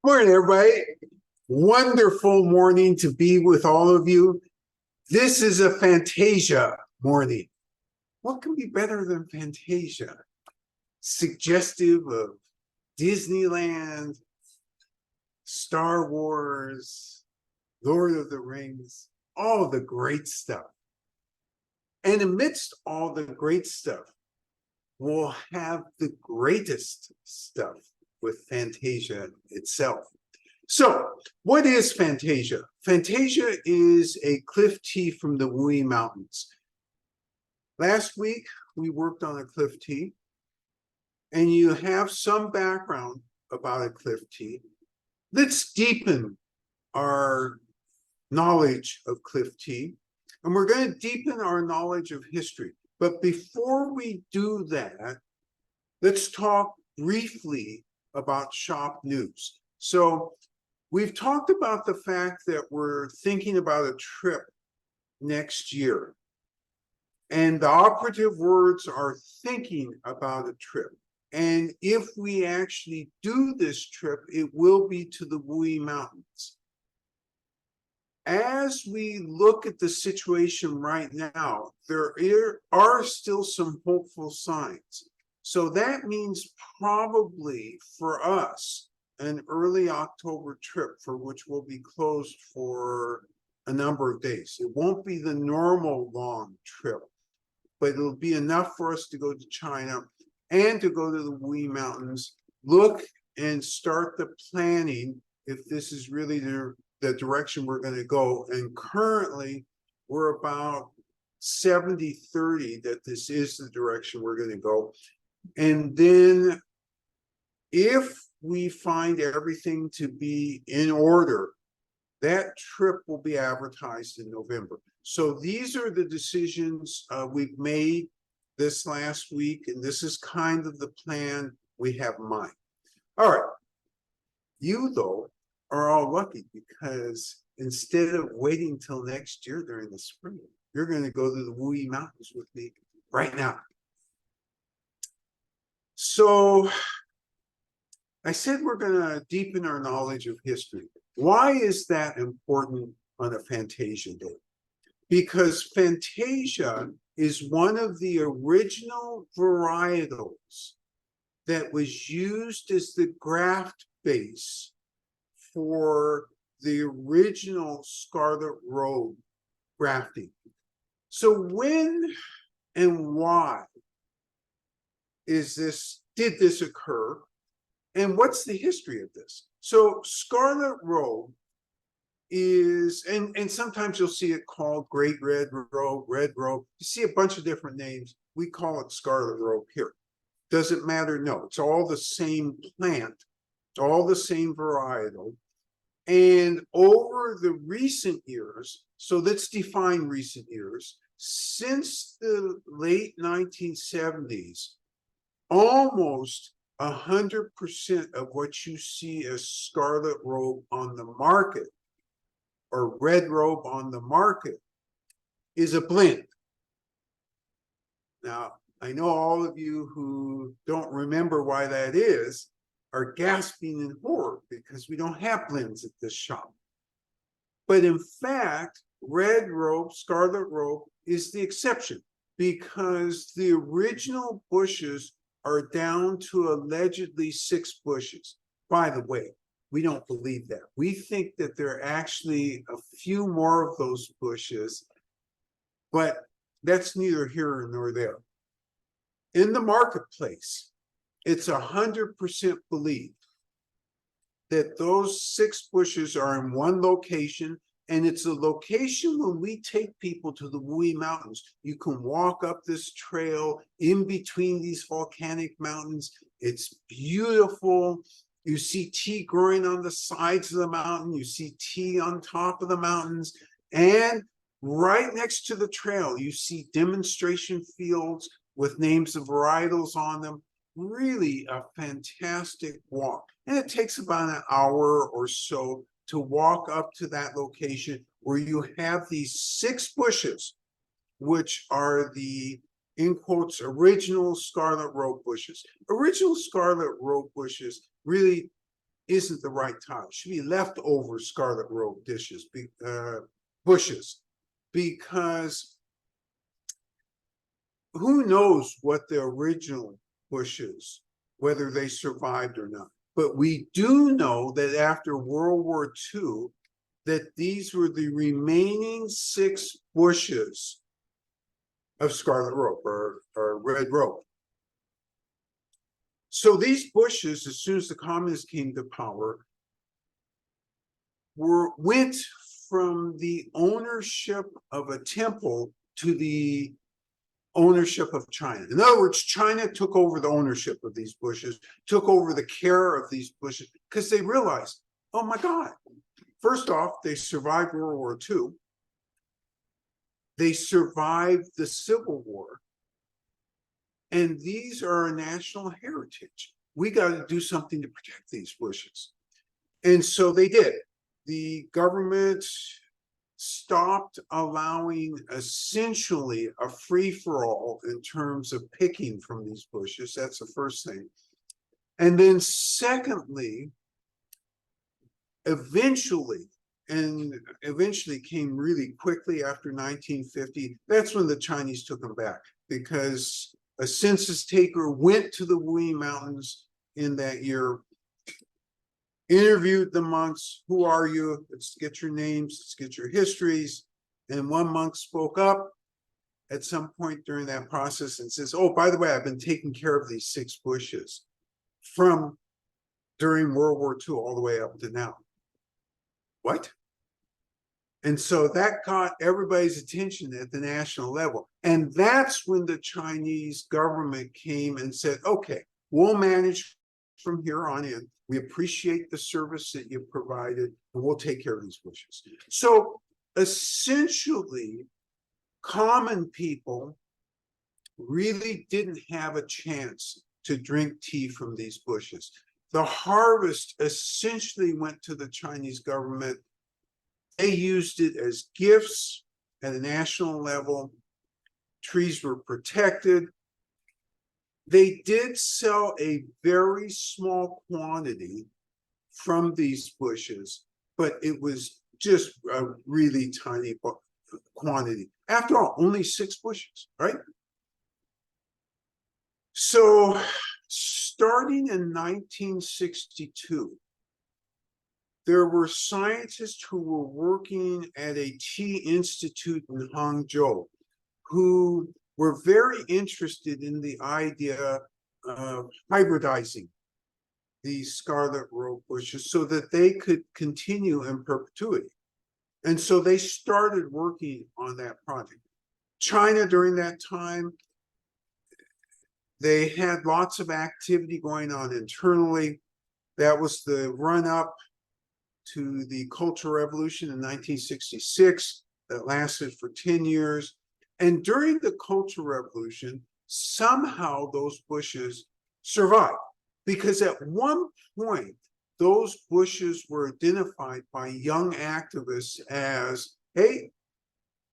Morning, everybody. Wonderful morning to be with all of you. This is a Fantasia morning. What can be better than Fantasia? Suggestive of Disneyland, Star Wars, Lord of the Rings, all the great stuff. And amidst all the great stuff, we'll have the greatest stuff with Fantasia itself. So, what is Fantasia? Fantasia is a cliff tea from the Wuyi Mountains. Last week, we worked on a cliff tea, and you have some background about a cliff tea. Let's deepen our knowledge of cliff tea, and we're going to deepen our knowledge of history. But before we do that, let's talk briefly about shop news. So we've talked about the fact that we're thinking about a trip next year. And the operative words are thinking about a trip. And if we actually do this trip, it will be to the Wuyi Mountains. As we look at the situation right now, there are still some hopeful signs. So that means probably for us, an early October trip for which we'll be closed for a number of days. It won't be the normal long trip, but it'll be enough for us to go to China and to go to the Wuyi Mountains, look and start the planning if this is really the direction we're going to go. And currently, we're about 70-30 that this is the direction we're going to go. And then if we find everything to be in order, that trip will be advertised in November. So these are the decisions we've made this last week, and this is kind of the plan we have in mind. All right. You, though, are all lucky because instead of waiting till next year during the spring, you're going to go to the Wuyi Mountains with me right now. So I said we're going to deepen our knowledge of history. Why is that important on a Fantasia day? Because Fantasia is one of the original varietals that was used as the graft base for the original Scarlet Robe grafting. So when and why did this occur? And what's the history of this? So Scarlet Robe is, and sometimes you'll see it called Great Red Robe, Red Robe. You see a bunch of different names. We call it Scarlet Robe here. Does it matter? No, it's all the same plant. It's all the same varietal. And over the recent years, so let's define recent years, since the late 1970s, almost 100% of what you see as Scarlet Robe on the market or Red Robe on the market is a blend. Now, I know all of you who don't remember why that is are gasping in horror because we don't have blends at this shop. But in fact, Red Robe, Scarlet Robe is the exception because the original bushes are down to allegedly 6 bushes. By the way, we don't believe that. We think that there are actually a few more of those bushes, but that's neither here nor there. In the marketplace, it's 100% believed that those 6 bushes are in one location, and it's a location when we take people to the Wuyi Mountains. You can walk up this trail in between these volcanic mountains. It's beautiful. You see tea growing on the sides of the mountain. You see tea on top of the mountains. And right next to the trail, you see demonstration fields with names of varietals on them. Really a fantastic walk. And it takes about an hour or so to walk up to that location where you have these 6 bushes, which are the, in quotes, original Scarlet Robe bushes. Original Scarlet Robe bushes really isn't the right tile. It should be leftover scarlet rope bushes, because who knows what the original bushes, whether they survived or not. But we do know that after World War II, that these were the remaining 6 bushes of scarlet rope or red rope. So these bushes, as soon as the communists came to power, went from the ownership of a temple to the ownership of China. In other words, China took over the ownership of these bushes, took over the care of these bushes, because they realized, oh my God, first off, they survived World War II. They survived the Civil War. And these are a national heritage. We got to do something to protect these bushes. And so they did. The government stopped allowing essentially a free-for-all in terms of picking from these bushes. That's the first thing. And then secondly, eventually came really quickly after 1950, that's when the Chinese took them back, because a census taker went to the Wuyi Mountains in that year, interviewed the monks. Who are you? Let's get your names, let's get your histories. And one monk spoke up at some point during that process and says, oh, by the way, I've been taking care of these 6 bushes from during World War II all the way up to now. What? And so that caught everybody's attention at the national level. And that's when the Chinese government came and said, okay, we'll manage from here on in. We appreciate the service that you provided, and we'll take care of these bushes. So essentially, common people really didn't have a chance to drink tea from these bushes. The harvest essentially went to the Chinese government. They used it as gifts at a national level. Trees were protected. They did sell a very small quantity from these bushes, but it was just a really tiny quantity. After all, only 6 bushes, right? So starting in 1962, there were scientists who were working at a tea institute in Hangzhou who were very interested in the idea of hybridizing these scarlet rope bushes so that they could continue in perpetuity. And so they started working on that project. China, during that time, they had lots of activity going on internally. That was the run-up to the Cultural Revolution in 1966 that lasted for 10 years. And during the Cultural Revolution, somehow those bushes survived, because at one point, those bushes were identified by young activists as, hey,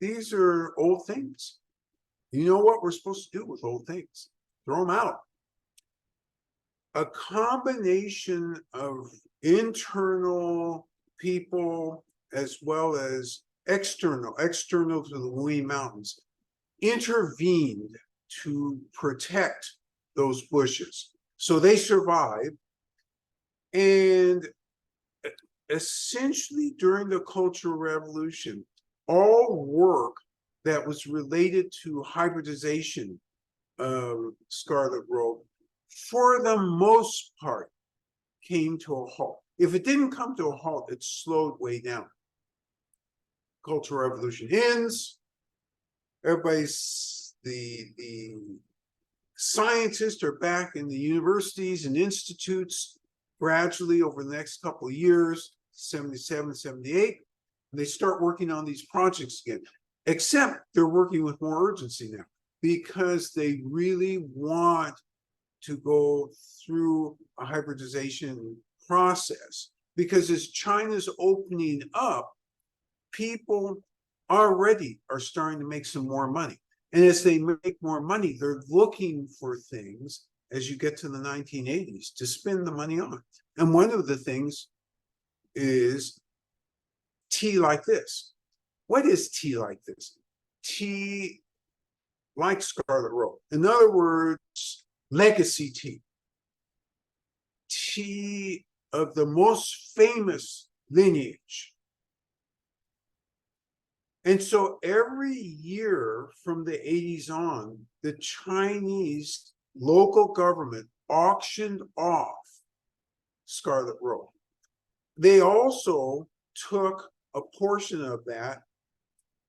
these are old things. You know what we're supposed to do with old things? Throw them out. A combination of internal people as well as external to the Wuyi Mountains intervened to protect those bushes. So they survived. And essentially during the Cultural Revolution, all work that was related to hybridization of scarlet rope, for the most part, came to a halt. If it didn't come to a halt, it slowed way down. Cultural Revolution ends. Everybody's the scientists are back in the universities and institutes gradually over the next couple of years, 77, 78, and they start working on these projects again, except they're working with more urgency now because they really want to go through a hybridization process. Because as China's opening up, people already are starting to make some more money. And as they make more money, they're looking for things as you get to the 1980s to spend the money on. And one of the things is tea like this. What is tea like this? Tea like Scarlet Road. In other words, legacy tea. Tea of the most famous lineage. And so every year from the 80s on, the Chinese local government auctioned off Scarlet Road. They also took a portion of that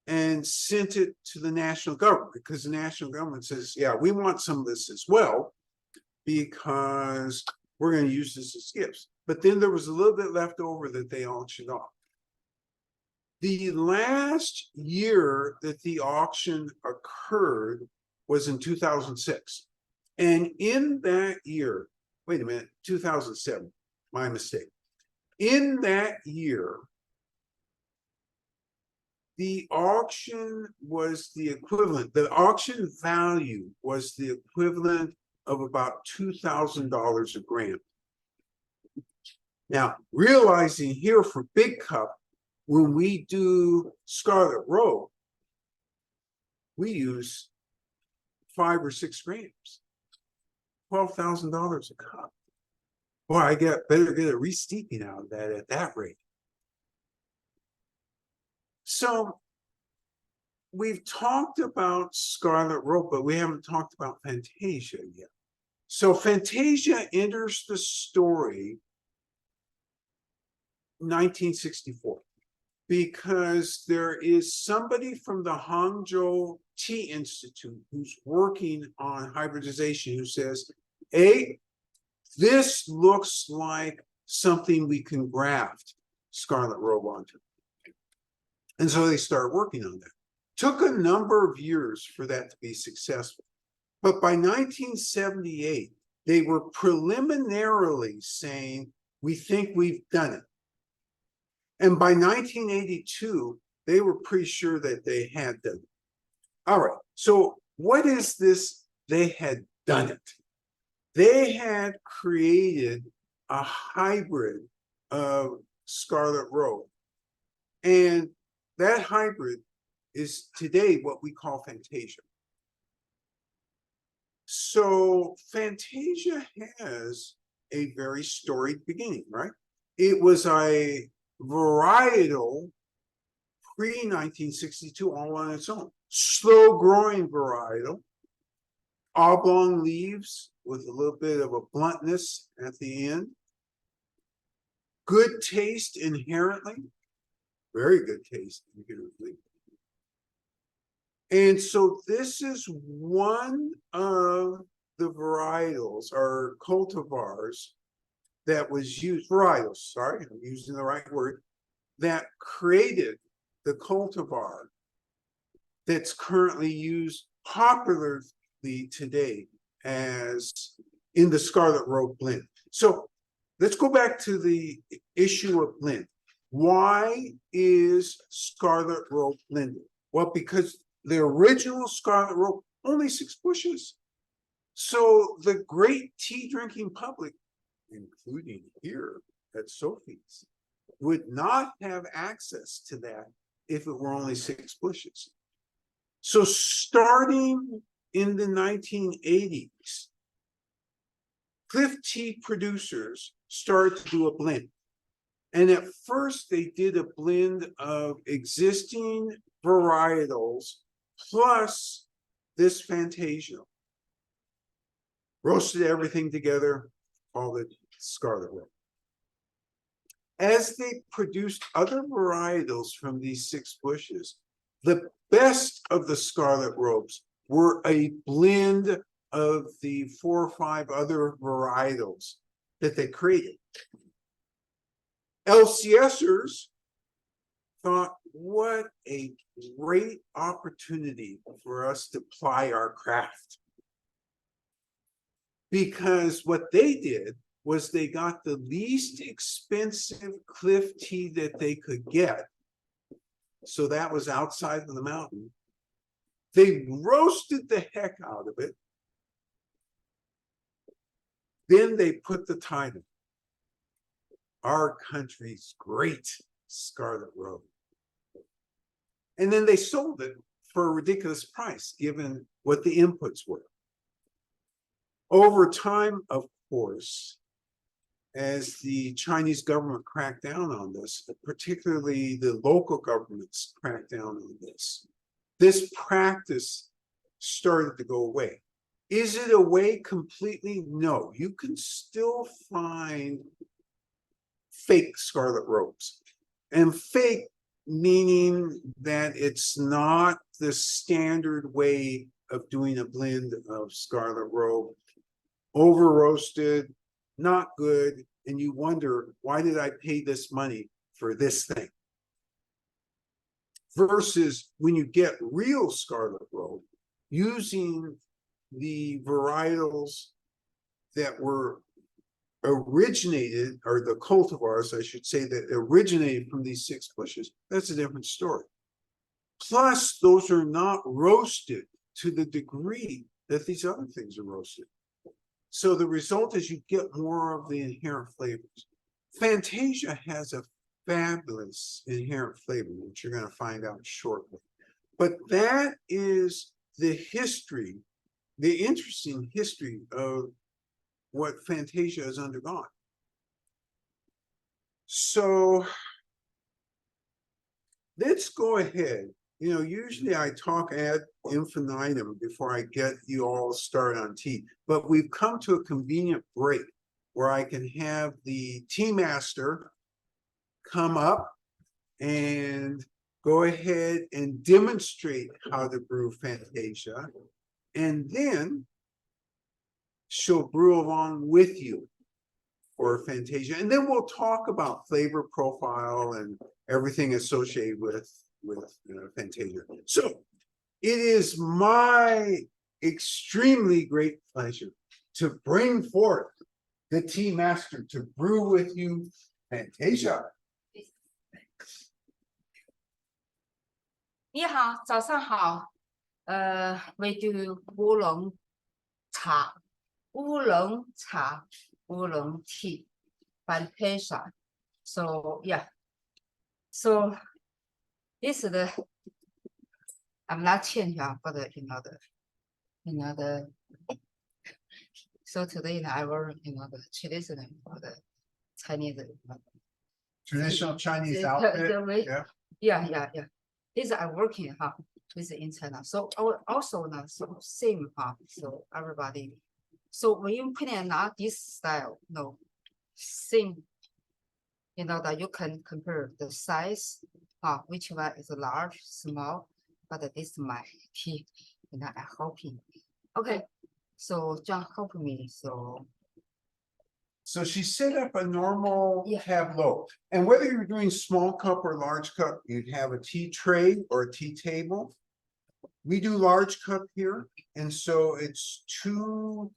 and sent it to the national government, because the national government says, yeah, we want some of this as well, because we're going to use this as gifts. But then there was a little bit left over that they auctioned off. The last year that the auction occurred was in 2006. And in that year, wait a minute, 2007, my mistake. In that year, the auction was the equivalent, the auction value was the equivalent of about $2,000 a gram. Now, realizing here for Big Cup, when we do Scarlet Road, we use 5 or 6 grams, $12,000 a cup. Boy, I better get a re-steeping out of that at that rate. So we've talked about Scarlet Road, but we haven't talked about Fantasia yet. So Fantasia enters the story 1964, because there is somebody from the Hangzhou Tea Institute who's working on hybridization who says, hey, this looks like something we can graft Scarlet Road onto. And so they start working on that. Took a number of years for that to be successful. But by 1978, they were preliminarily saying, we think we've done it. And by 1982, they were pretty sure that they had done it. All right, so what is this? They had done it. They had created a hybrid of Scarlet Road. And that hybrid is today what we call Fantasia. So Fantasia has a very storied beginning, right? It was a varietal pre-1962 all on its own. Slow-growing varietal, oblong leaves with a little bit of a bluntness at the end. Good taste inherently, very good taste inherently. And so this is one of the varietals or cultivars that was used, varietals, sorry, I'm using the right word, that created the cultivar that's currently used popularly today as in the Scarlet Road blend. So let's go back to the issue of blend. Why is Scarlet Road blended? Well, because the original Scarlet Road, only 6 bushes. So the great tea drinking public, including here at Sophie's, would not have access to that if it were only 6 bushes. So starting in the 1980s, Cliff tea producers started to do a blend. And at first they did a blend of existing varietals plus this Fantasia. Roasted everything together, called it Scarlet Road. As they produced other varietals from these 6 bushes, the best of the Scarlet Roads were a blend of the 4 or 5 other varietals that they created. LCSers thought, what a great opportunity for us to ply our craft. Because what they did was they got the least expensive Cliff tea that they could get. So that was outside of the mountain. They roasted the heck out of it. Then they put the time in. our country's great Scarlet Road. And then they sold it for a ridiculous price, given what the inputs were. Over time, of course, as the Chinese government cracked down on this, particularly the local governments cracked down on this, this practice started to go away. Is it away completely? No. You can still find fake scarlet robes. And fake meaning that it's not the standard way of doing a blend of scarlet robe. Over roasted, not good, and you wonder, why did I pay this money for this thing? Versus when you get real scarlet robe, using the varietals that were originated, or the cultivars, I should say, that originated from these 6 bushes, that's a different story. Plus, those are not roasted to the degree that these other things are roasted. So the result is you get more of the inherent flavors. Fantasia has a fabulous inherent flavor, which you're going to find out shortly. But that is the history, the interesting history of what Fantasia has undergone. So let's go ahead. You know, usually I talk ad infinitum before I get you all started on tea, but we've come to a convenient break where I can have the tea master come up and go ahead and demonstrate how to brew Fantasia, and then she'll brew along with you for Fantasia, and then we'll talk about flavor profile and everything associated with Fantasia. So it is my extremely great pleasure to bring forth the tea master to brew with you Fantasia. 你好，早上好。we do 乌龙茶，乌龙茶，乌龙 tea, Fantasia. So yeah, so this is the. I'm not changing for the So today I will the traditional for the Chinese. Traditional Chinese outfit. Yeah. These are working with in China. So also so same so everybody. So when you put in not this style, no, same. You know that you can compare the size, which one is large, small, but this is my key. You know, I hoping. Okay, so John help me. So she set up a normal tableau. And whether you're doing small cup or large cup, you'd have a tea tray or a tea table. We do large cup here. And so it's 2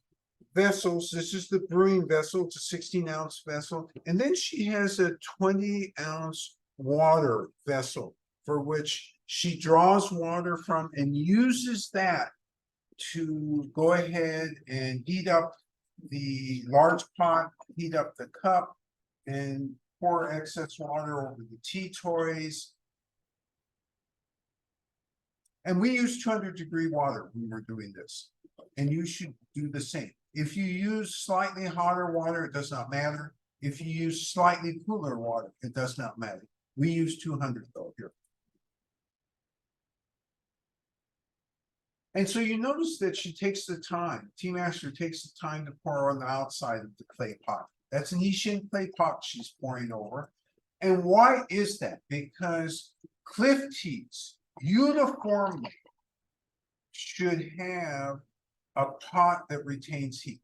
vessels. This is the brewing vessel. It's a 16-ounce vessel. And then she has a 20-ounce water vessel for which she draws water from and uses that to go ahead and heat up the large pot, heat up the cup, and pour excess water over the tea toys. And we use 200-degree water when we're doing this. And you should do the same. If you use slightly hotter water, it does not matter. If you use slightly cooler water, it does not matter. We use 200 though here. And so you notice that she takes the time, Tea Master takes the time to pour on the outside of the clay pot. That's an Ishin clay pot she's pouring over. And why is that? Because cliff teas uniformly should have a pot that retains heat.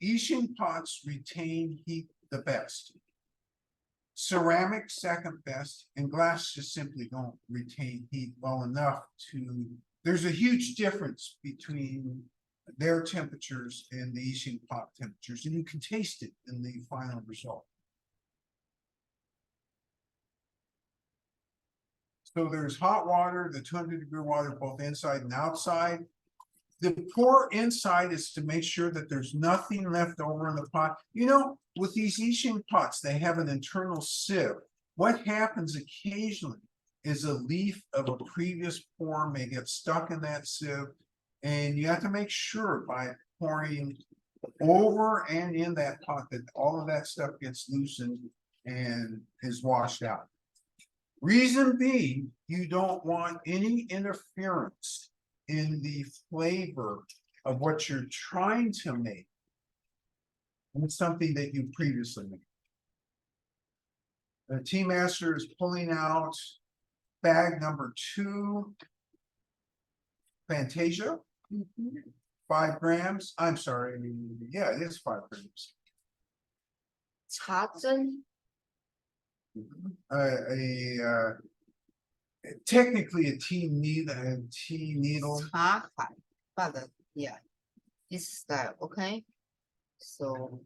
Ishin pots retain heat the best. Ceramic second best, and glass just simply don't retain heat well enough to. There's a huge difference between their temperatures and the Ishin pot temperatures, and you can taste it in the final result. So there's hot water, the 200-degree water, both inside and outside. The pour inside is to make sure that there's nothing left over in the pot. You know, with these Asian pots, they have an internal sieve. What happens occasionally is a leaf of a previous pour may get stuck in that sieve. And you have to make sure by pouring over and in that pot that all of that stuff gets loosened and is washed out. Reason being, you don't want any interference in the flavor of what you're trying to make with something that you previously made. The tea master is pulling out bag number 2, Fantasia, 5 grams. I'm sorry, yeah, it is 5 grams. 茶针 Technically a tea needle. 茶海 but yeah, this style, okay? So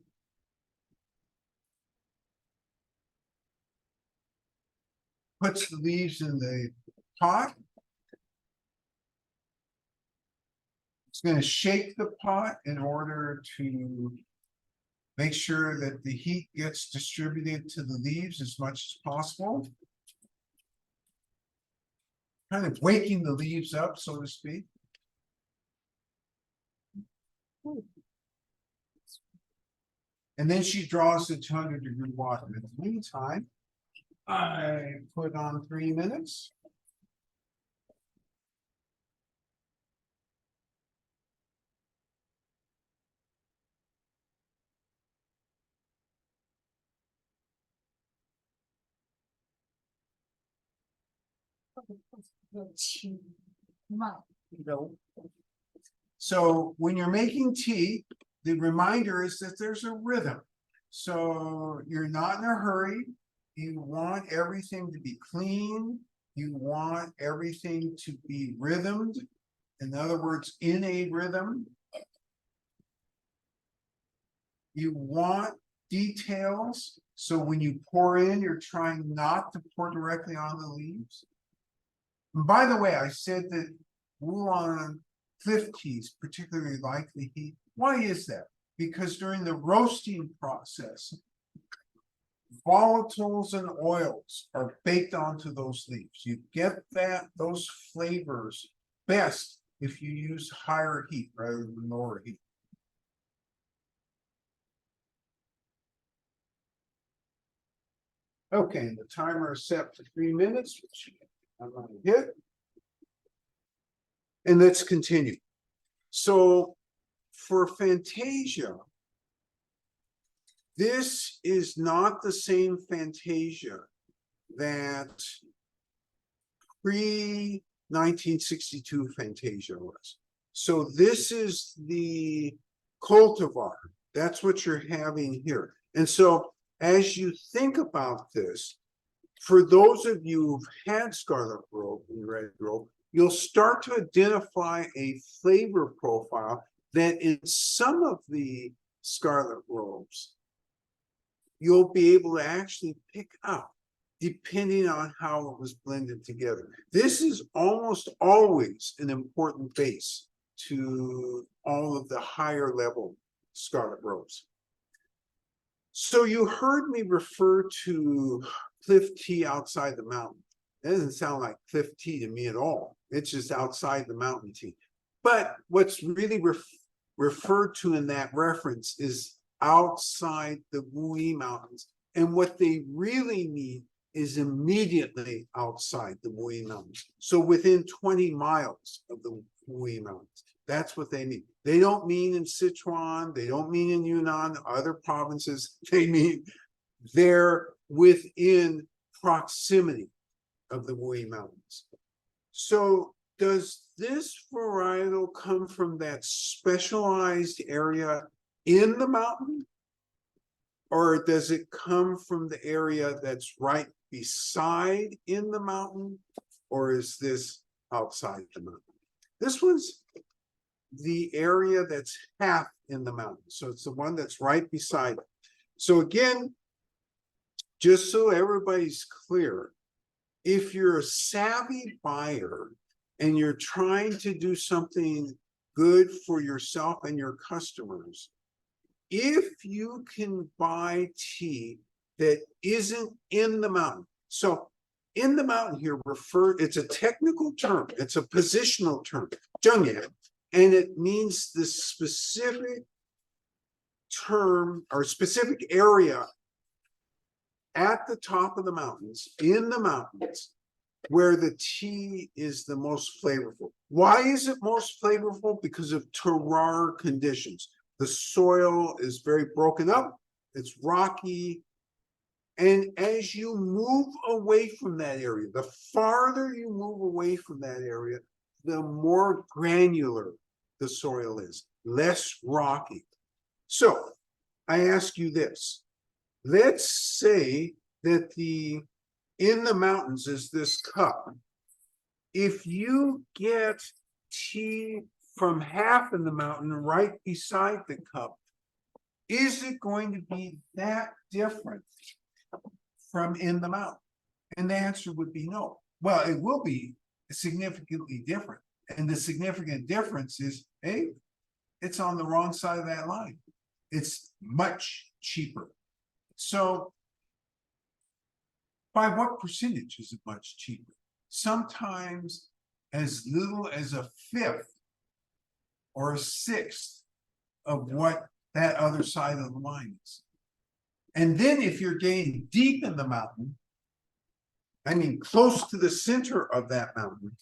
Puts the leaves in the pot. It's going to shake the pot in order to make sure that the heat gets distributed to the leaves as much as possible. Kind of waking the leaves up, so to speak. And then she draws the 200-degree water. In the meantime, I put on 3 minutes. So when you're making tea, the reminder is that there's a rhythm. So you're not in a hurry. You want everything to be clean. You want everything to be rhythmed. In other words, in a rhythm. You want details. So when you pour in, you're trying not to pour directly on the leaves. And by the way, I said that Wuyi cliff teas particularly like the heat. Why is that? Because during the roasting process, volatiles and oils are baked onto those leaves. You get those flavors best if you use higher heat rather than lower heat. Okay, the timer is set to 3 minutes, which I'm going to hit. And let's continue. So for Fantasia, this is not the same Fantasia that pre-1962 Fantasia was. So this is the cultivar. That's what you're having here. And so as you think about this, for those of you who've had Scarlet Grove and Red Grove, you'll start to identify a flavor profile that in some of the Scarlet Groves, you'll be able to actually pick up depending on how it was blended together. This is almost always an important base to all of the higher level Scarlet Groves. So you heard me refer to cliff tea outside the mountain. That doesn't sound like cliff tea to me at all. It's just outside the mountain tea. But what's really referred to in that reference is outside the Wuyi Mountains. And what they really mean is immediately outside the Wuyi Mountains. So within 20 miles of the Wuyi Mountains. That's what they mean. They don't mean in Sichuan. They don't mean in Yunnan, other provinces. They mean they're within proximity of the Wuyi Mountains. So does this varietal come from that specialized area in the mountain? Or does it come from the area that's right beside in the mountain? Or is this outside the mountain? This one's the area that's half in the mountain. So it's the one that's right beside it. So again, just so everybody's clear, if you're a savvy buyer and you're trying to do something good for yourself and your customers if you can buy tea that isn't in the mountain. So in the mountain here it's a technical term, it's a positional term, zhengye, and it means the specific term or specific area at the top of the mountains, in the mountains, where the tea is the most flavorful. Why is it most flavorful? Because of terroir conditions. The soil is very broken up, it's rocky, and as you move away from that area, the farther you move away from that area, the more granular the soil is, less rocky. So I ask you this. Let's say that in the mountains is this cup. If you get tea from half in the mountain right beside the cup, is it going to be that different from in the mountain? And the answer would be no. Well, it will be significantly different. And the significant difference is, hey, it's on the wrong side of that line. It's much cheaper. So by what percentage is it much cheaper? Sometimes as little as a fifth or a sixth of what that other side of the line is. And then if you're getting deep in the mountain, I mean close to the center of that mountain,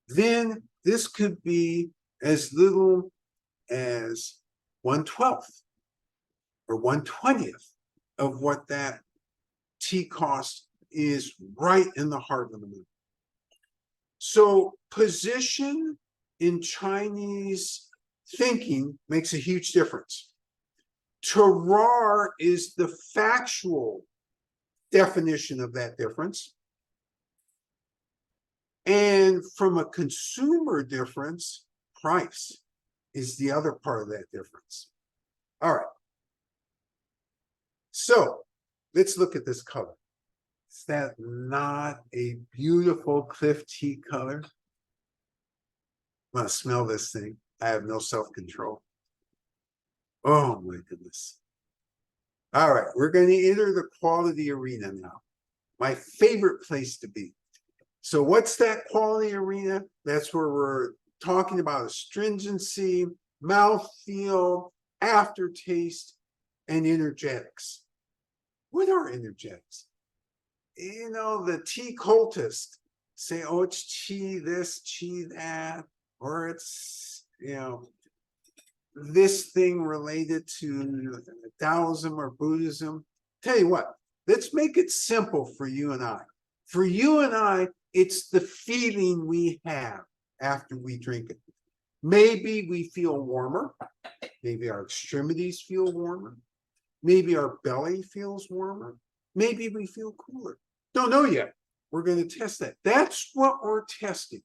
then this could be as little as 1/12 or 1/20th of what that tea cost is right in the heart of the mountain. So position in Chinese thinking makes a huge difference. Terroir is the factual definition of that difference. And from a consumer difference, price is the other part of that difference. All right. So let's look at this color. Is that not a beautiful cliff tea color? I'm gonna smell this thing. I have no self-control. Oh my goodness. All right, we're going to enter the quality arena now. My favorite place to be. So what's that quality arena? That's where we're talking about astringency, mouthfeel, aftertaste, and energetics. What are energetics? You know, the tea cultists say, oh, it's tea this, tea that, or it's, you know, this thing related to Taoism or Buddhism. Tell you what, let's make it simple for you and I. For you and I, it's the feeling we have after we drink it. Maybe we feel warmer. Maybe our extremities feel warmer. Maybe our belly feels warmer. Maybe we feel cooler. Don't know yet. We're going to test that. That's what we're testing.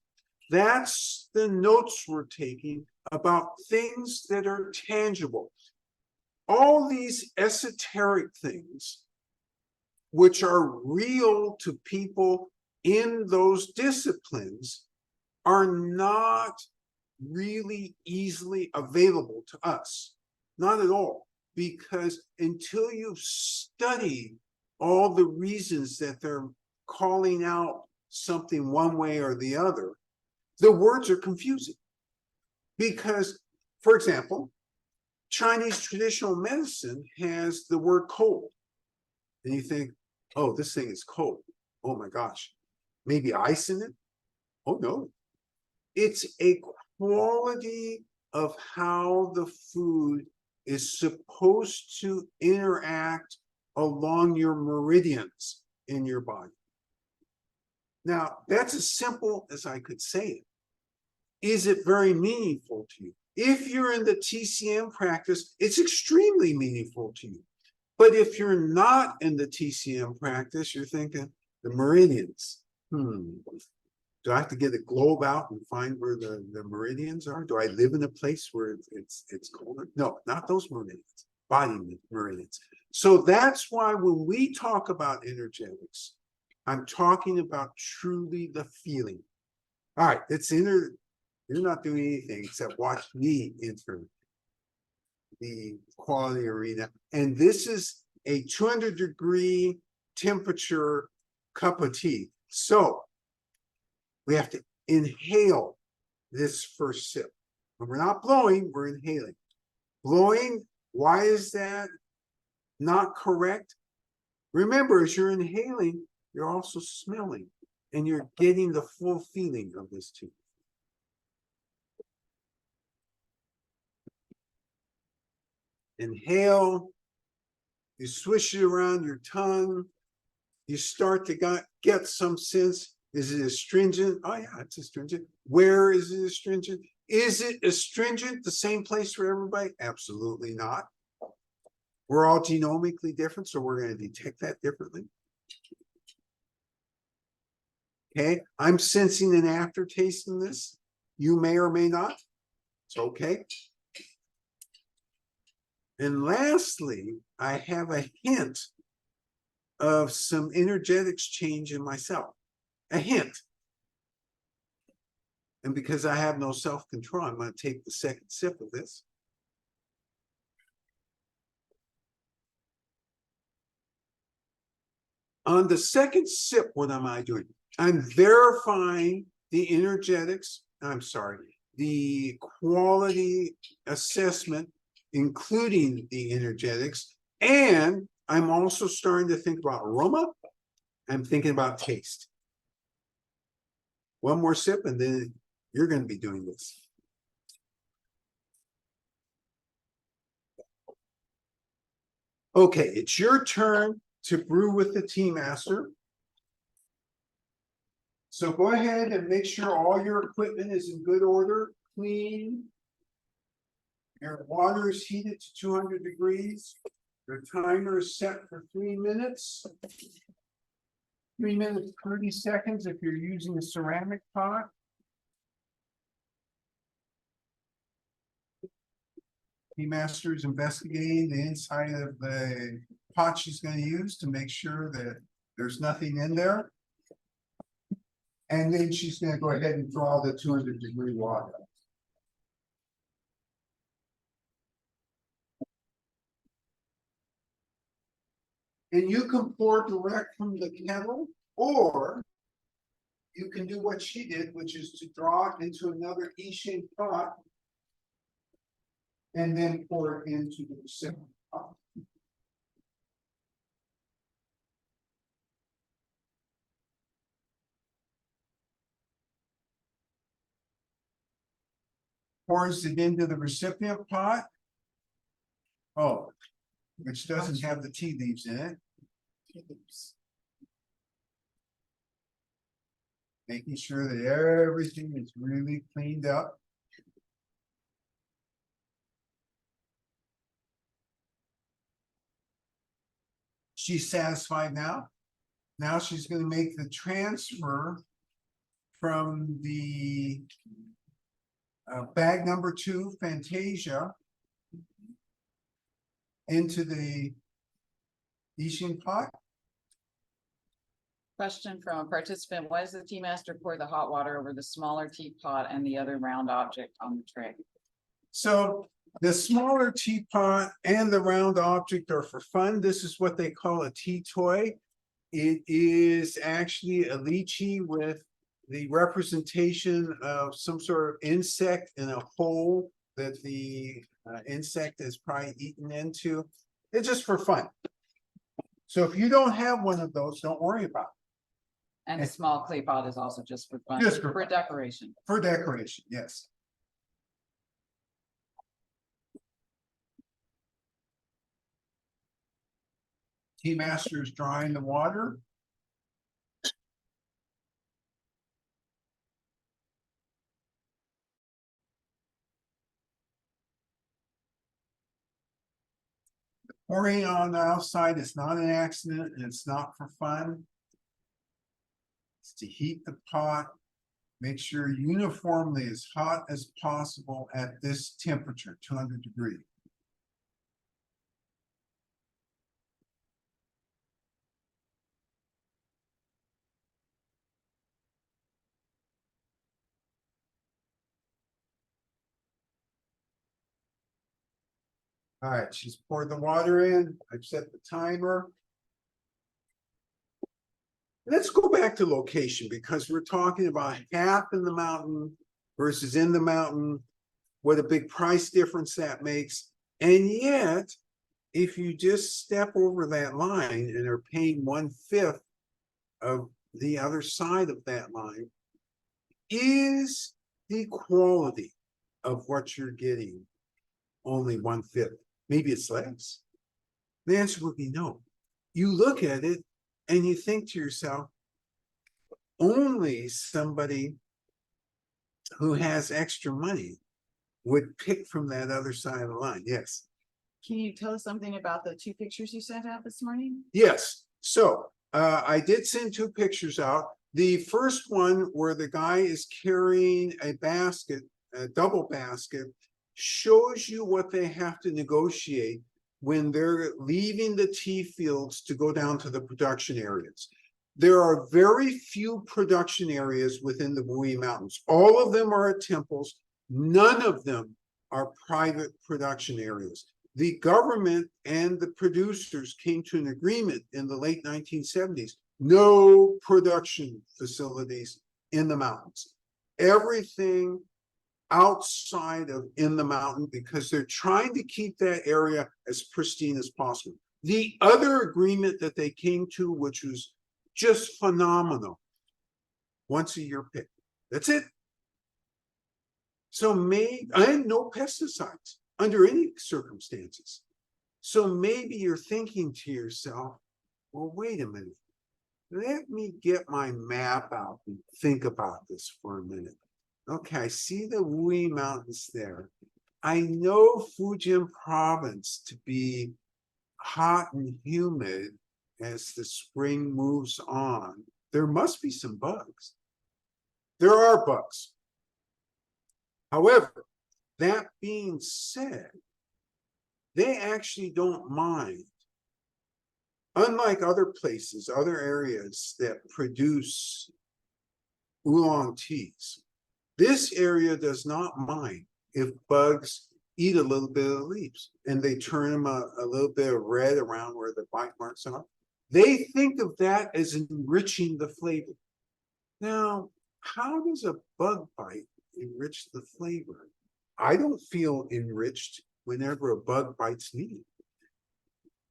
That's the notes we're taking about things that are tangible. All these esoteric things, which are real to people in those disciplines, are not really easily available to us. Not at all. Because until you've studied all the reasons that they're calling out something one way or the other, the words are confusing. Because, for example, Chinese traditional medicine has the word cold. And you think, oh, this thing is cold. Oh my gosh. Maybe ice in it? Oh no. It's a quality of how the food is supposed to interact along your meridians in your body. Now, that's as simple as I could say it. Is it very meaningful to you? If you're in the TCM practice, it's extremely meaningful to you. But if you're not in the TCM practice, you're thinking, the meridians. Do I have to get a globe out and find where the meridians are? Do I live in a place where it's colder? No, not those meridians, body meridians. So that's why when we talk about energetics, I'm talking about truly the feeling. All right, let's enter You're not doing anything except watch me enter the quality arena. And this is a 200-degree temperature cup of tea. So we have to inhale this first sip. When we're not blowing, we're inhaling. Blowing, why is that not correct? Remember, as you're inhaling, you're also smelling and you're getting the full feeling of this tea. Inhale, you swish it around your tongue, you start to get some sense. Is it astringent? Oh yeah, it's astringent. Where is it astringent? Is it astringent the same place for everybody? Absolutely not. We're all genomically different, so we're going to detect that differently. Okay, I'm sensing an aftertaste in this. You may or may not. It's okay. And lastly, I have a hint of some energetics change in myself. A hint. And because I have no self-control, I'm going to take the second sip of this. On the second sip, what am I doing? I'm verifying the energetics, I'm sorry, the quality assessment, including the energetics, and I'm also starting to think about aroma. I'm thinking about taste. One more sip, and then you're going to be doing this. Okay, it's your turn to brew with the tea master. So go ahead and make sure all your equipment is in good order, clean. Your water is heated to 200 degrees. Your timer is set for 3 minutes. 3 minutes, 30 seconds if you're using a ceramic pot. Tea master is investigating the inside of the pot she's going to use to make sure that there's nothing in there. And then she's going to go ahead and draw the 200-degree water. And you can pour direct from the kettle, or you can do what she did, which is to draw it into another E-shaped pot and then pour it into the second pot. Pours it into the recipient pot. Oh, which doesn't have the tea leaves in it. Making sure that everything is really cleaned up. She's satisfied now. Now she's going to make the transfer from the bag number 2, Fantasia, into the Ishin pot. Question from a participant: why does the tea master pour the hot water over the smaller teapot and the other round object on the tray? So the smaller teapot and the round object are for fun. This is what they call a tea toy. It is actually a lychee with the representation of some sort of insect in a hole that the insect is probably eaten into. It's just for fun. So if you don't have one of those, don't worry about it. And the small clay pot is also just for fun, Just for for decoration. For decoration, yes. Tea master is drawing the water. Pouring on the outside is not an accident, and it's not for fun. It's to heat the pot, make sure uniformly as hot as possible at this temperature, 200 degrees. All right, she's poured the water in. I've set the timer. Let's go back to location because we're talking about half in the mountain versus in the mountain. What a big price difference that makes. And yet, if you just step over that line and are paying 1/5 of the other side of that line, is the quality of what you're getting only 1/5? Maybe it's less. The answer would be no. You look at it and you think to yourself, only somebody who has extra money would pick from that other side of the line. Yes. Can you tell us something about the 2 pictures you sent out this morning? Yes. So I did send 2 pictures out. The first one where the guy is carrying a basket, a double basket, shows you what they have to negotiate when they're leaving the tea fields to go down to the production areas. There are very few production areas within the Wuyi Mountains. All of them are at temples. None of them are private production areas. The government and the producers came to an agreement in the late 1970s. No production facilities in the mountains. Everything outside of in the mountain because they're trying to keep that area as pristine as possible. The other agreement that they came to, which was just phenomenal, once a year pick. That's it. So and no pesticides under any circumstances. So maybe you're thinking to yourself, well, wait a minute. Let me get my map out and think about this for a minute. Okay, I see the Wuyi Mountains there. I know Fujian province to be hot and humid as the spring moves on. There must be some bugs. There are bugs. However, that being said, they actually don't mind. Unlike other places, other areas that produce oolong teas, this area does not mind if bugs eat a little bit of the leaves and they turn them a little bit of red around where the bite marks are. They think of that as enriching the flavor. Now, how does a bug bite enrich the flavor? I don't feel enriched whenever a bug bites me.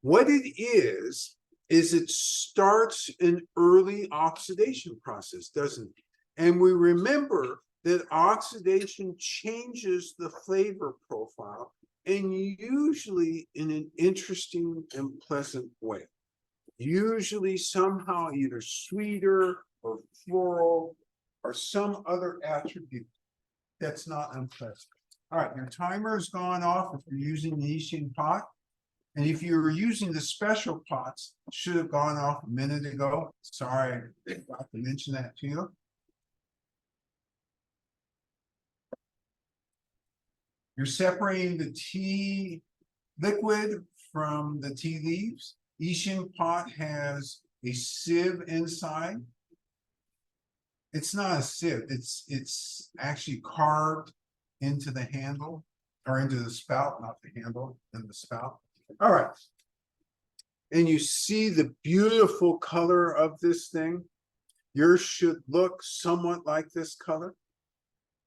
What it is it starts an early oxidation process, doesn't it? And we remember that oxidation changes the flavor profile, and usually in an interesting and pleasant way. Usually somehow either sweeter or floral or some other attribute that's not unpleasant. All right, your timer has gone off if you're using the Ishin pot. And if you were using the special pots, it should have gone off a minute ago. Sorry, I forgot to mention that to you. You're separating the tea liquid from the tea leaves. Ishin pot has a sieve inside. It's not a sieve, it's actually carved into the handle or into the spout, not the handle, and the spout. All right. And you see the beautiful color of this thing. Yours should look somewhat like this color.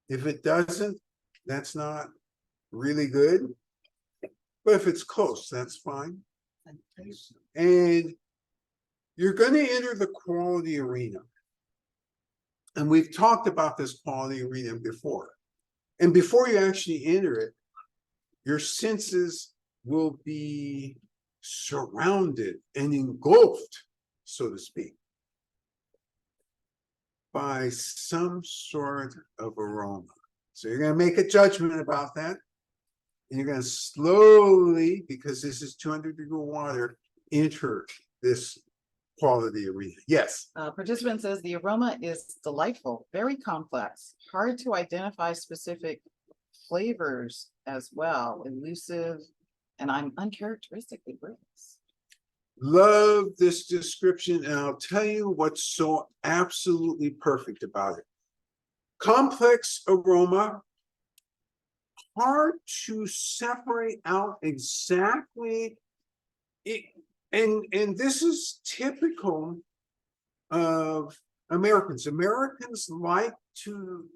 If it doesn't, that's not really good. But if it's close, that's fine. And you're going to enter the quality arena. And we've talked about this quality arena before. And before you actually enter it, your senses will be surrounded and engulfed, so to speak, by some sort of aroma. So you're going to make a judgment about that. And you're going to slowly, because this is 200-degree water, enter this quality arena. Yes. Participant says the aroma is delightful, very complex, hard to identify specific flavors as well, elusive, and I'm uncharacteristically gross. Love this description, and I'll tell you what's so absolutely perfect about it. Complex aroma, hard to separate out exactly it, and this is typical of Americans. Americans like to,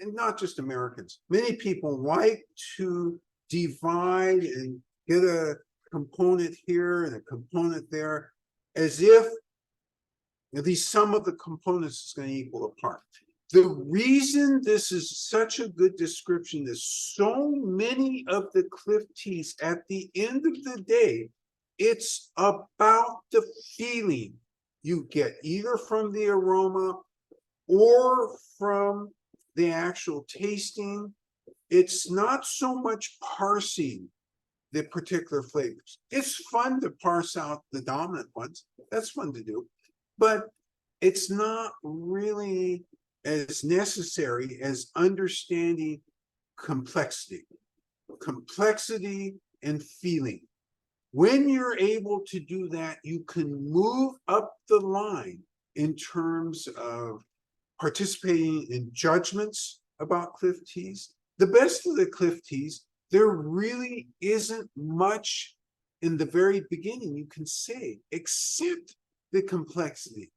and not just Americans, many people like to divide and get a component here and a component there, as if the sum of the components is going to equal a part. The reason this is such a good description is so many of the cliff teas at the end of the day, it's about the feeling you get either from the aroma or from the actual tasting. It's not so much parsing the particular flavors. It's fun to parse out the dominant ones. That's fun to do, but it's not really as necessary as understanding complexity and feeling. When you're able to do that, you can move up the line in terms of participating in judgments about cliff teas. The best of the cliff teas, there really isn't much in the very beginning you can say, except the complexity.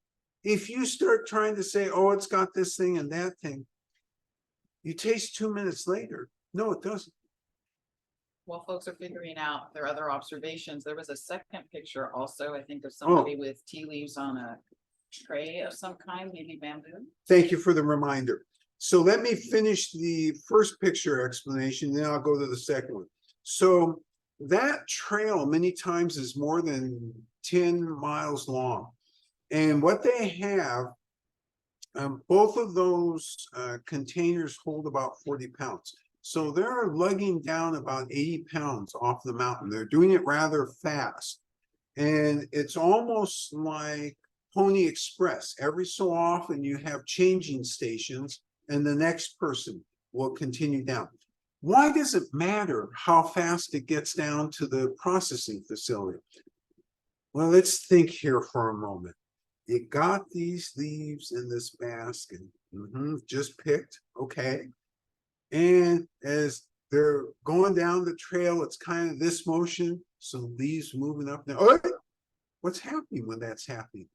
If you start trying to say, oh, it's got this thing and that thing, you taste 2 minutes later. No, it doesn't. While folks are figuring out their other observations, there was a second picture also, I think, of somebody with tea leaves on a tray of some kind, maybe bamboo. Thank you for the reminder. So let me finish the first picture explanation, then I'll go to the second one. So that trail many times is more than 10 miles long. And what they have, both of those containers hold about 40 pounds. So they're lugging down about 80 pounds off the mountain. They're doing it rather fast. And it's almost like Pony Express. Every so often you have changing stations and the next person will continue down. Why does it matter how fast it gets down to the processing facility? Well, let's think here for a moment. You got these leaves in this basket, just picked, okay. And as they're going down the trail, it's kind of this motion, so leaves moving up now. Oh, what's happening when that's happening?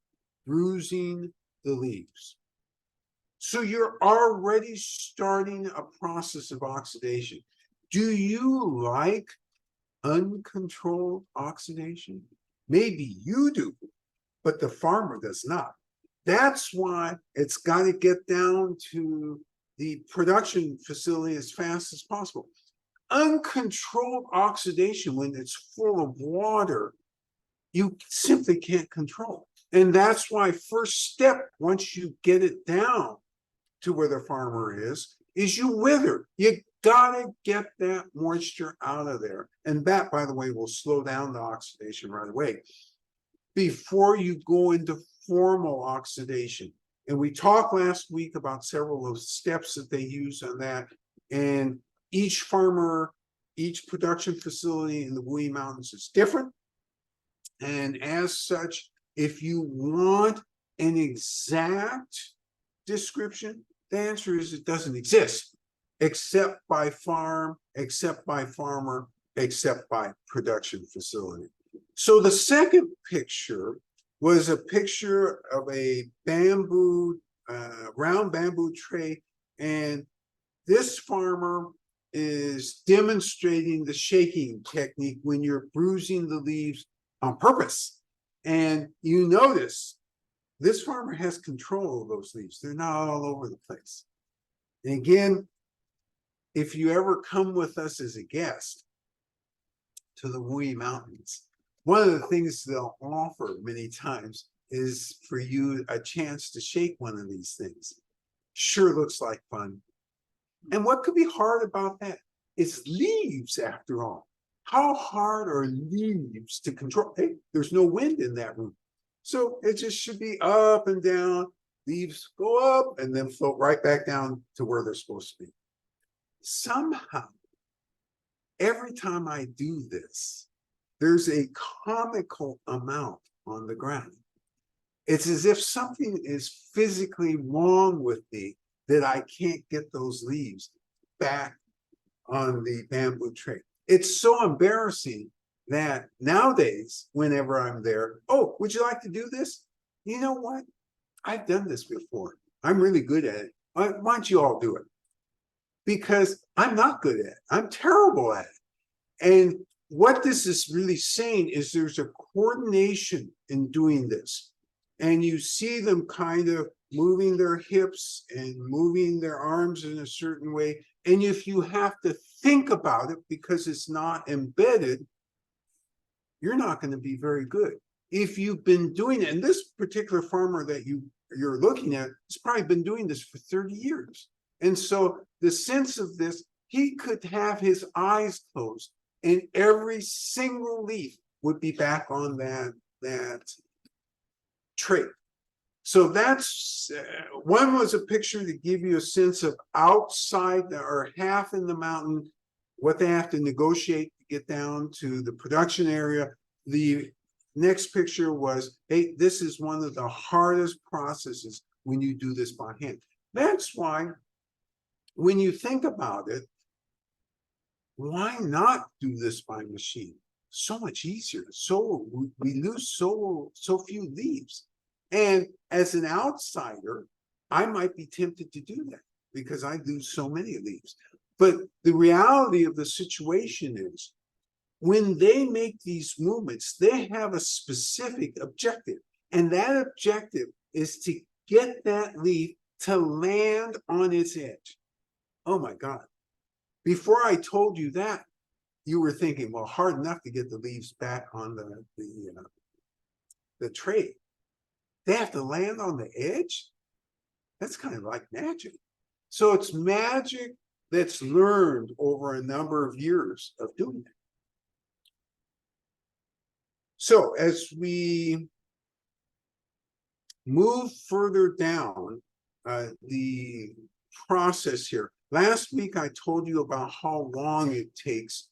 Bruising the leaves. So you're already starting a process of oxidation. Do you like uncontrolled oxidation? Maybe you do, but the farmer does not. That's why it's got to get down to the production facility as fast as possible. Uncontrolled oxidation, when it's full of water, you simply can't control. And that's why first step, once you get it down to where the farmer is you wither. You gotta get that moisture out of there. And that, by the way, will slow down the oxidation right away before you go into formal oxidation. And we talked last week about several of the steps that they use on that. And each farmer, each production facility in the Wuyi Mountains is different. And as such, if you want an exact description, the answer is it doesn't exist, except by farm, except by farmer, except by production facility. So the second picture was a picture of a bamboo, round bamboo tray. And this farmer is demonstrating the shaking technique when you're bruising the leaves on purpose. And you notice this farmer has control of those leaves. They're not all over the place. And again, if you ever come with us as a guest to the Wuyi Mountains, one of the things they'll offer many times is for you a chance to shake one of these things. Sure looks like fun. And what could be hard about that? It's leaves, after all. How hard are leaves to control? Hey, there's no wind in that room. So it just should be up and down. Leaves go up and then float right back down to where they're supposed to be. Somehow, every time I do this, there's a comical amount on the ground. It's as if something is physically wrong with me that I can't get those leaves back on the bamboo tray. It's so embarrassing that nowadays, whenever I'm there, oh, would you like to do this? You know what? I've done this before. I'm really good at it. Why don't you all do it? Because I'm not good at it. I'm terrible at it. And what this is really saying is there's a coordination in doing this. And you see them kind of moving their hips and moving their arms in a certain way. And if you have to think about it because it's not embedded, you're not going to be very good. If you've been doing it, and this particular farmer that you're looking at has probably been doing this for 30 years. And so the sense of this, he could have his eyes closed and every single leaf would be back on that trait. So that's one was a picture to give you a sense of outside or half in the mountain, what they have to negotiate to get down to the production area. The next picture was, hey, this is one of the hardest processes when you do this by hand. That's why when you think about it, why not do this by machine? So much easier. So we lose so few leaves. And as an outsider, I might be tempted to do that because I lose so many leaves. But the reality of the situation is when they make these movements, they have a specific objective. And that objective is to get that leaf to land on its edge. Oh my God. Before I told you that, you were thinking, well, hard enough to get the leaves back on the tray. They have to land on the edge? That's kind of like magic. So it's magic that's learned over a number of years of doing it. So as we move further down the process here, last week I told you about how long it takes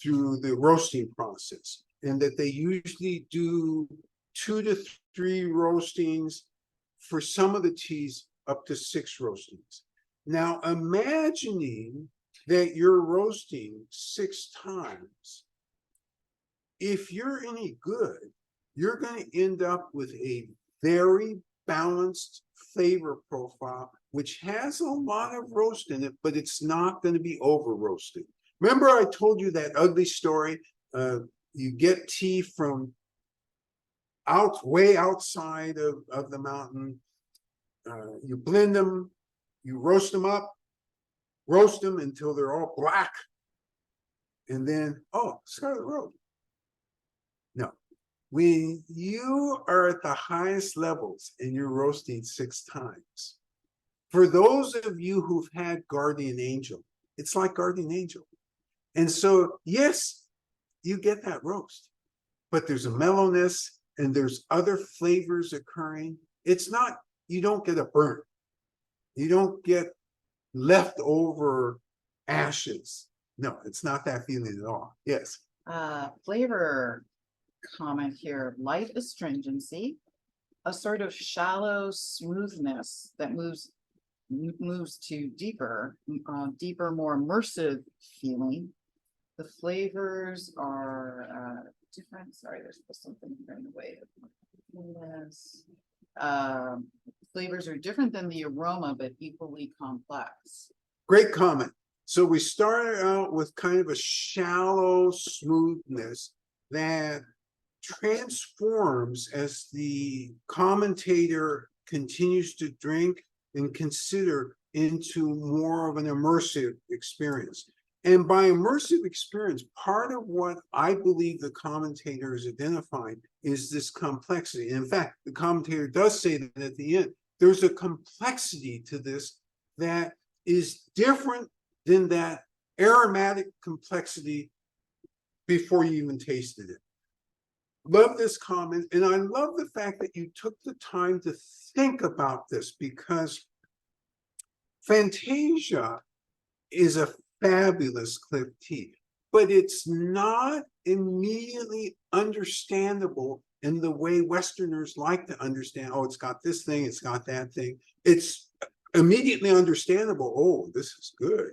through the roasting process and that they usually do 2 to 3 roastings, for some of the teas up to 6 roastings. Now imagining that you're roasting 6 times, if you're any good, you're going to end up with a very balanced flavor profile, which has a lot of roast in it, but it's not going to be over roasted. Remember I told you that ugly story? You get tea from way outside of the mountain. You blend them, you roast them up, roast them until they're all black. And then, oh, Scarlet Road. No, when you are at the highest levels and you're roasting 6 times, for those of you who've had Guardian Angel, it's like Guardian Angel. And so, yes, you get that roast, but there's a mellowness and there's other flavors occurring. It's not, you don't get a burn. You don't get leftover ashes. No, it's not that feeling at all. Yes. Flavor comment here, light astringency, a sort of shallow smoothness that moves to deeper, more immersive feeling. The flavors are different. Sorry, there's something here in the way of this. Flavors are different than the aroma, but equally complex. Great comment. So we started out with kind of a shallow smoothness that transforms as the commentator continues to drink and consider into more of an immersive experience. And by immersive experience, part of what I believe the commentator is identifying is this complexity. In fact, the commentator does say that at the end, there's a complexity to this that is different than that aromatic complexity before you even tasted it. Love this comment, and I love the fact that you took the time to think about this, because Fantasia is a fabulous cliff tea, but it's not immediately understandable in the way Westerners like to understand. Oh, it's got this thing, it's got that thing. It's immediately understandable. Oh, this is good.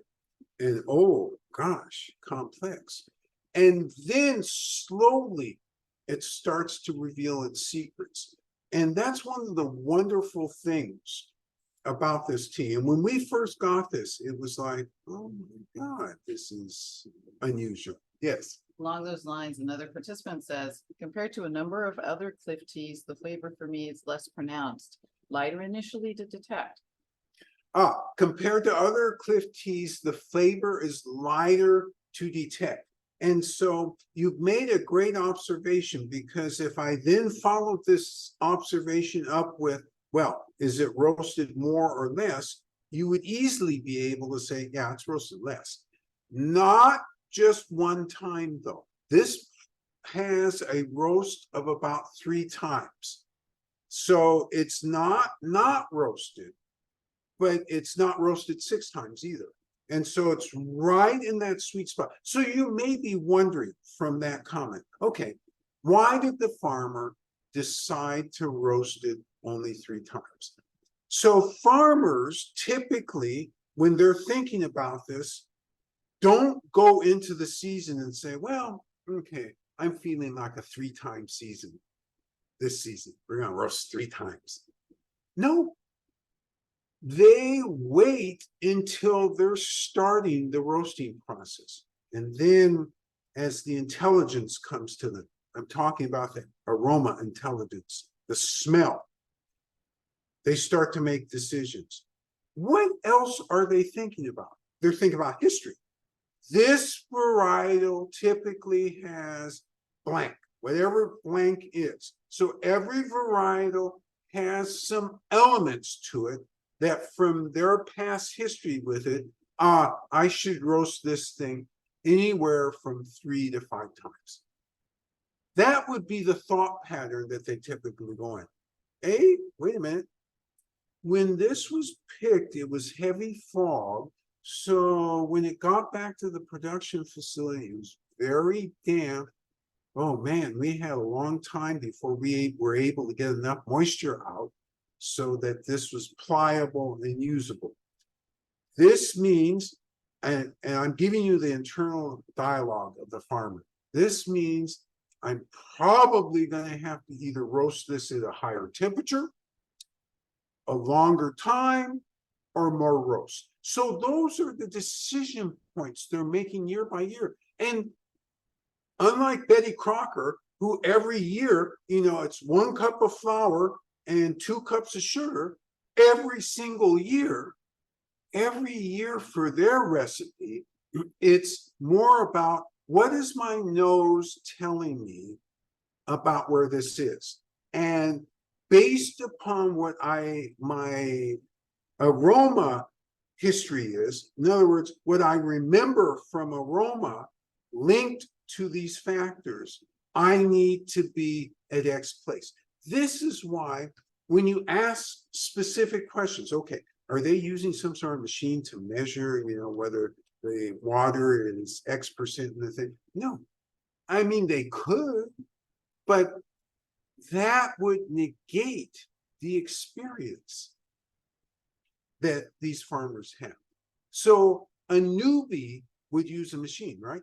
And oh gosh, complex. And then slowly it starts to reveal its secrets. And that's one of the wonderful things about this tea. And when we first got this, it was like, oh my God, this is unusual. Yes. Along those lines, another participant says, compared to a number of other cliff teas, the flavor for me is less pronounced, lighter initially to detect. Compared to other cliff teas, the flavor is lighter to detect. And so you've made a great observation, because if I then followed this observation up with, well, is it roasted more or less? You would easily be able to say, yeah, it's roasted less. Not just one time though. This has a roast of about 3 times. So it's not roasted, but it's not roasted 6 times either. And so it's right in that sweet spot. So you may be wondering from that comment, okay, why did the farmer decide to roast it only 3 times? So farmers typically, when they're thinking about this, don't go into the season and say, well, okay, I'm feeling like a 3-time season this season. We're going to roast 3 times. No. They wait until they're starting the roasting process. And then as the intelligence comes to them, I'm talking about the aroma intelligence, the smell, they start to make decisions. What else are they thinking about? They're thinking about history. This varietal typically has blank, whatever blank is. So every varietal has some elements to it that from their past history with it, I should roast this thing anywhere from 3 to 5 times. That would be the thought pattern that they typically go in. Hey, wait a minute. When this was picked, it was heavy fog. So when it got back to the production facility, it was very damp. Oh man, we had a long time before we were able to get enough moisture out so that this was pliable and usable. This means, and I'm giving you the internal dialogue of the farmer. This means I'm probably going to have to either roast this at a higher temperature, a longer time, or more roast. So those are the decision points they're making year by year. And unlike Betty Crocker, who every year, it's 1 cup of flour and 2 cups of sugar, every single year for their recipe, it's more about what is my nose telling me about where this is. And based upon what my aroma history is, in other words, what I remember from aroma linked to these factors, I need to be at X place. This is why when you ask specific questions, okay, are they using some sort of machine to measure, whether the water is X% in the thing? No. I mean, they could, but that would negate the experience that these farmers have. So a newbie would use a machine, right?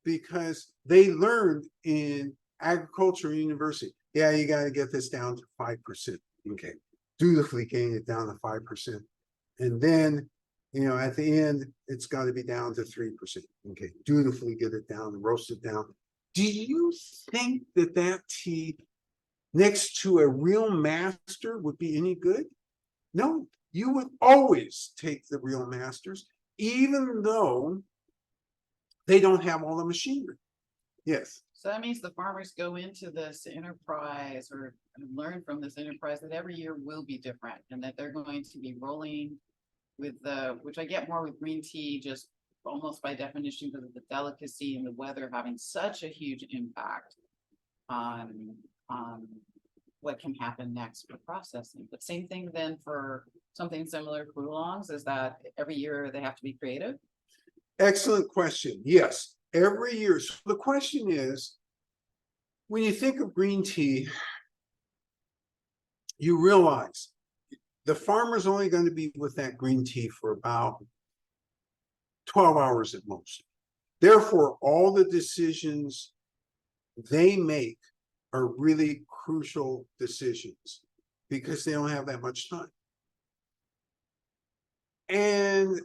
Because they learned in agriculture university, yeah, you got to get this down to 5%. Okay, dutifully getting it down to 5%. And then, at the end, it's got to be down to 3%. Okay, dutifully get it down and roast it down. Do you think that tea next to a real master would be any good? No, you would always take the real masters, even though they don't have all the machinery. Yes. So that means the farmers go into this enterprise or learn from this enterprise that every year will be different, and that they're going to be rolling with which I get more with green tea, just almost by definition because of the delicacy and the weather having such a huge impact on what can happen next for processing. But same thing then for something similar for oolongs, is that every year they have to be creative? Excellent question. Yes, every year. So the question is, when you think of green tea, you realize the farmer's only going to be with that green tea for about 12 hours at most. Therefore, all the decisions they make are really crucial decisions because they don't have that much time. And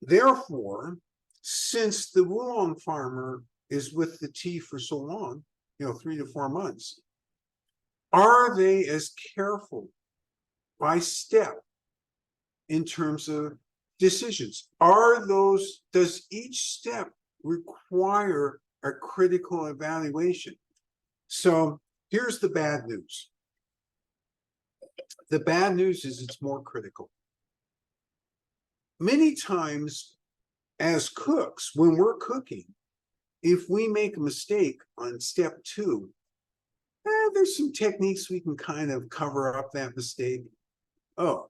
therefore, since the Wulong farmer is with the tea for so long, 3 to 4 months, are they as careful by step in terms of decisions? Does each step require a critical evaluation? So here's the bad news. The bad news is it's more critical. Many times as cooks, when we're cooking, if we make a mistake on step 2, there's some techniques we can kind of cover up that mistake. Oh,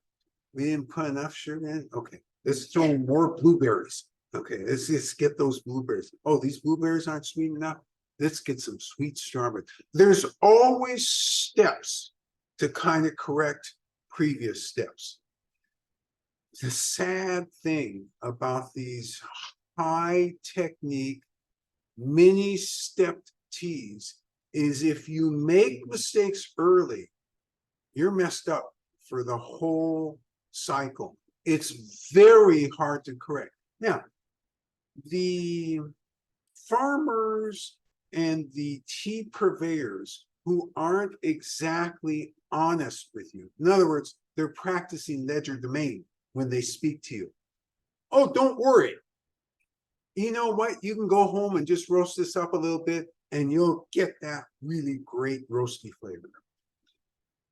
we didn't put enough sugar in. Okay, let's throw more blueberries. Okay, let's just get those blueberries. Oh, these blueberries aren't sweet enough. Let's get some sweet strawberries. There's always steps to kind of correct previous steps. The sad thing about these high technique, mini stepped teas is if you make mistakes early, you're messed up for the whole cycle. It's very hard to correct. Now, the farmers and the tea purveyors who aren't exactly honest with you, in other words, they're practicing legerdemain when they speak to you. Oh, don't worry. You know what? You can go home and just roast this up a little bit and you'll get that really great roasty flavor.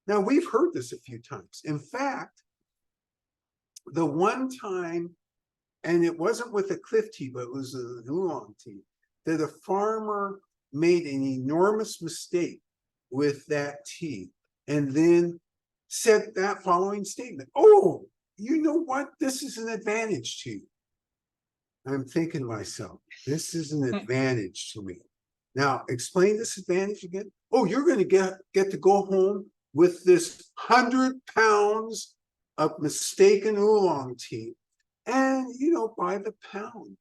Now, we've heard this a few times. In fact, the one time, and it wasn't with a cliff tea, but it was a oolong tea, that a farmer made an enormous mistake with that tea and then said that following statement: oh, you know what? This is an advantage to you. I'm thinking to myself, this is an advantage to me. Now, explain this advantage again. Oh, you're going to get to go home with this 100 pounds of mistaken oolong tea, and by the pound,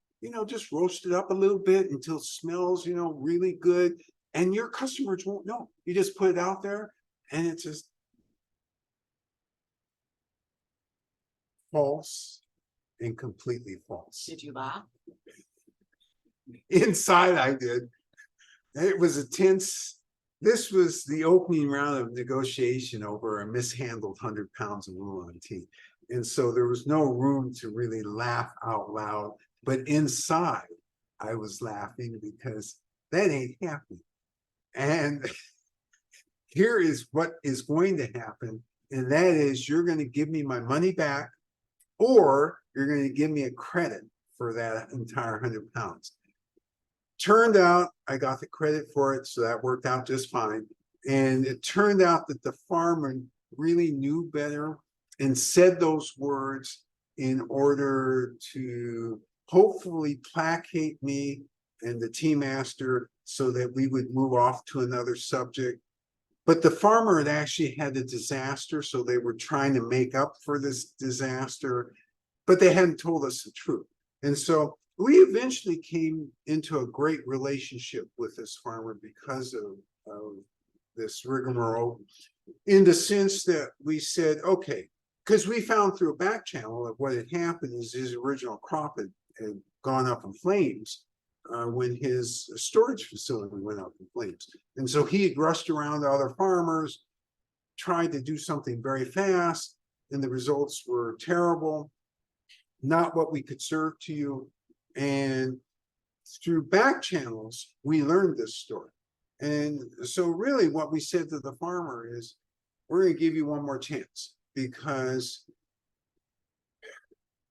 just roast it up a little bit until it smells, really good, and your customers won't know. You just put it out there, and it's just false and completely false. Did you laugh? Inside, I did. It was a tense. This was the opening round of negotiation over a mishandled 100 pounds of oolong tea. And so there was no room to really laugh out loud. But inside, I was laughing because that ain't happening. And here is what is going to happen. And that is, you're going to give me my money back, or you're going to give me a credit for that entire 100 pounds. Turned out I got the credit for it, so that worked out just fine. And it turned out that the farmer really knew better and said those words in order to hopefully placate me and the tea master so that we would move off to another subject. But the farmer had actually had a disaster, so they were trying to make up for this disaster, but they hadn't told us the truth. And so we eventually came into a great relationship with this farmer because of this rigmarole, in the sense that we said, okay, because we found through a back channel that what had happened is his original crop had gone up in flames when his storage facility went up in flames. And so he had rushed around to other farmers, tried to do something very fast, and the results were terrible, not what we could serve to you. And through back channels, we learned this story. And so really what we said to the farmer is, we're going to give you one more chance, because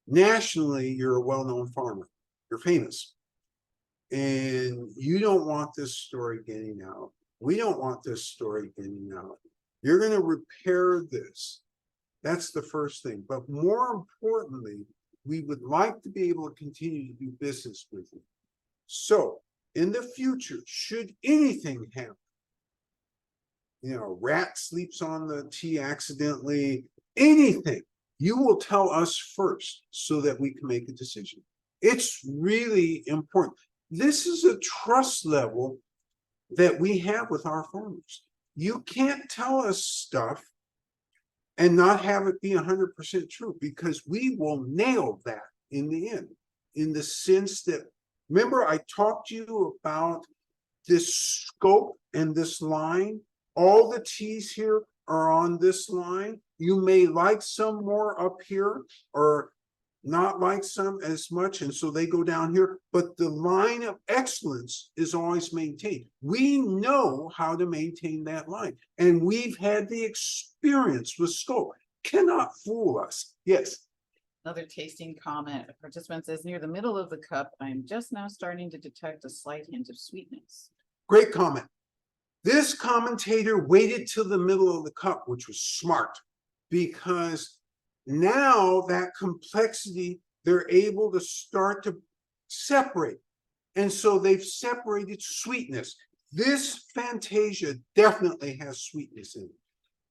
nationally, you're a well-known farmer. You're famous. And you don't want this story getting out. We don't want this story getting out. You're going to repair this. That's the first thing. But more importantly, we would like to be able to continue to do business with you. So in the future, should anything happen, a rat sleeps on the tea accidentally, anything, you will tell us first so that we can make a decision. It's really important. This is a trust level that we have with our farmers. You can't tell us stuff and not have it be 100% true, because we will nail that in the end, in the sense that, remember I talked to you about this scope and this line. All the T's here are on this line. You may like some more up here or not like some as much, and so they go down here, but the line of excellence is always maintained. We know how to maintain that line, and we've had the experience with scope. Cannot fool us. Yes. Another tasting comment. A participant says, near the middle of the cup, I am just now starting to detect a slight hint of sweetness. Great comment. This commentator waited till the middle of the cup, which was smart, because now that complexity, they're able to start to separate. And so they've separated sweetness. This Fantasia definitely has sweetness in it,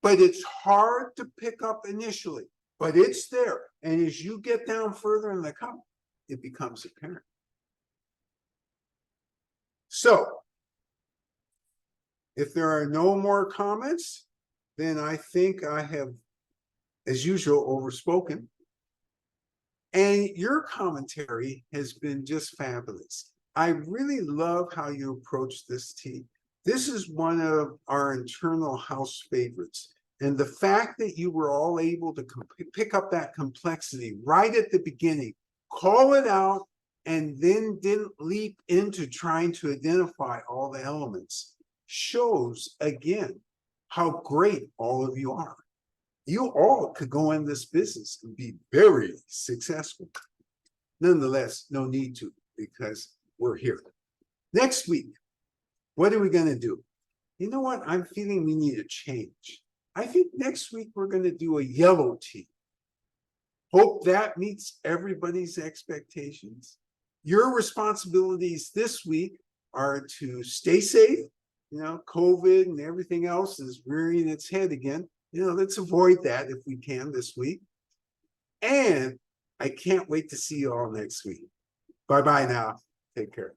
but it's hard to pick up initially, but it's there. And as you get down further in the cup, it becomes apparent. So, if there are no more comments, then I think I have, as usual, overspoken. And your commentary has been just fabulous. I really love how you approach this tea. This is one of our internal house favorites. And the fact that you were all able to pick up that complexity right at the beginning, call it out, and then didn't leap into trying to identify all the elements, shows again how great all of you are. You all could go in this business and be very successful. Nonetheless, no need to, because we're here. Next week, what are we going to do? You know what? I'm feeling we need a change. I think next week we're going to do a yellow tea. Hope that meets everybody's expectations. Your responsibilities this week are to stay safe. You know, COVID and everything else is rearing its head again. You know, let's avoid that if we can this week. And I can't wait to see you all next week. Bye-bye now. Take care.